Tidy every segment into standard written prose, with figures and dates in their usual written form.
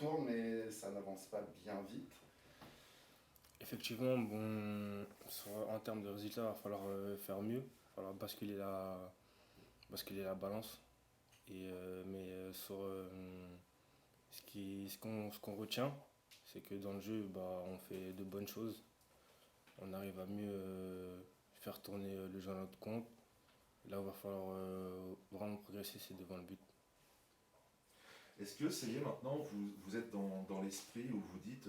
tourne, mais ça n'avance pas bien vite. Effectivement, bon, en termes de résultats, il va falloir faire mieux. Il va falloir basculer la balance. Mais sur ce qu'on retient, c'est que dans le jeu, bah, on fait de bonnes choses. On arrive à mieux faire tourner le jeu à notre compte. Là où il va falloir vraiment progresser, c'est devant le but. Est-ce que ça y est maintenant, vous êtes dans l'esprit où vous dites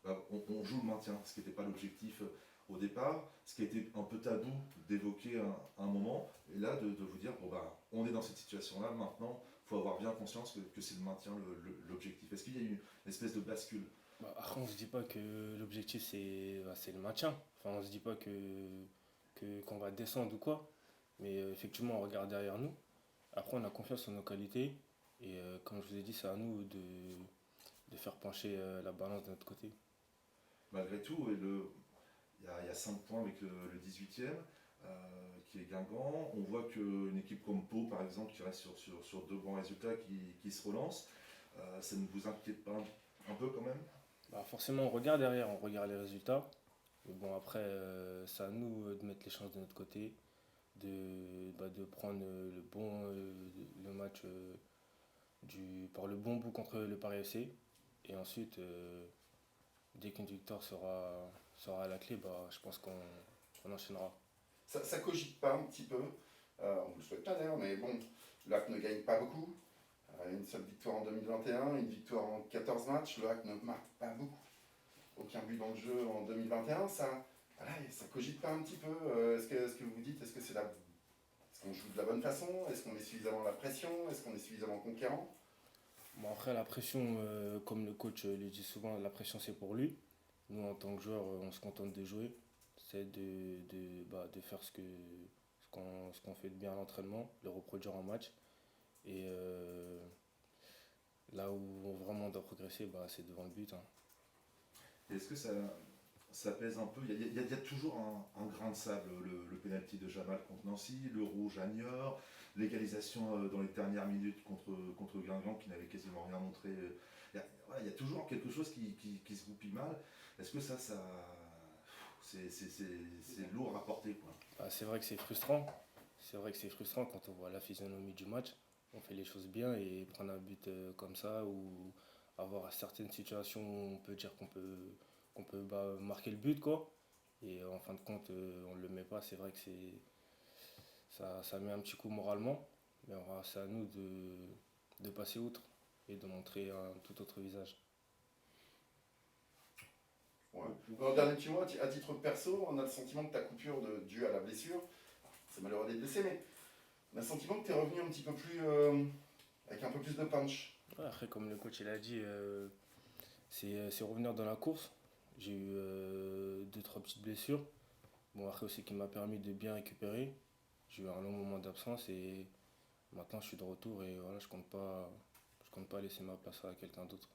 bah, on joue le maintien, ce qui n'était pas l'objectif au départ, ce qui a été un peu tabou d'évoquer un moment, et là de vous dire bon bah on est dans cette situation-là, maintenant il faut avoir bien conscience que c'est le maintien l'objectif. Est-ce qu'il y a eu une espèce de bascule? Bah, après, on se dit pas que l'objectif c'est le maintien. Enfin, on se dit pas qu'on va descendre ou quoi. Mais effectivement, on regarde derrière nous. Après, on a confiance en nos qualités. Et comme je vous ai dit, c'est à nous de faire pencher la balance de notre côté. Malgré tout, il y a 5 points avec le 18e, qui est Guingamp. On voit qu'une équipe comme Pau, par exemple, qui reste sur deux bons résultats, qui se relance, ça ne vous inquiète pas un peu quand même? Bah, forcément, on regarde derrière, on regarde les résultats. Mais bon, après, c'est à nous de mettre les chances de notre côté, de prendre le match par le bon bout contre le Paris FC. Et ensuite, dès qu'une victoire sera à la clé, bah, je pense qu'on enchaînera. Ça cogite pas un petit peu. On vous le souhaite pas d'ailleurs, mais bon, le HAC ne gagne pas beaucoup. Une seule victoire en 2021, une victoire en 14 matchs. Le HAC ne marque pas beaucoup. Aucun but dans le jeu en 2021. Voilà, ça cogite pas un petit peu. Est-ce que vous vous dites, est-ce qu'on joue de la bonne façon? Est-ce qu'on met suffisamment la pression? Est-ce qu'on est suffisamment conquérant? Bon, après, la pression, comme le coach le dit souvent, la pression c'est pour lui. Nous, en tant que joueurs, on se contente de jouer. C'est de faire ce qu'on fait de bien à l'entraînement, le reproduire en match. Et là où vraiment on doit progresser, bah, c'est devant le but, hein. Est-ce que ça pèse un peu? Il y a toujours un grain de sable, le pénalty de Jamal contre Nancy, le rouge à Niort, l'égalisation dans les dernières minutes contre Guingamp qui n'avait quasiment rien montré. Voilà, il y a toujours quelque chose qui se goupille mal. Est-ce que c'est lourd à porter, quoi? Bah, c'est vrai que c'est frustrant. C'est vrai que c'est frustrant quand on voit la physionomie du match. On fait les choses bien et prendre un but comme ça ou avoir certaines situations où on peut dire qu'on peut bah, marquer le but quoi. Et en fin de compte, on ne le met pas. C'est vrai que ça met un petit coup moralement. Mais c'est à nous de passer outre et de montrer un tout autre visage. Ouais. Dans le dernier petit mois, à titre perso, on a le sentiment que ta coupure due à la blessure, c'est malheureux d'être blessé, mais on a le sentiment que tu es revenu un petit peu plus, avec un peu plus de punch. Ouais, après, comme le coach il a dit, c'est revenir dans la course. J'ai eu deux, trois petites blessures. Bon, après aussi qui m'a permis de bien récupérer. J'ai eu un long moment d'absence et maintenant je suis de retour et voilà, je compte pas laisser ma place à quelqu'un d'autre.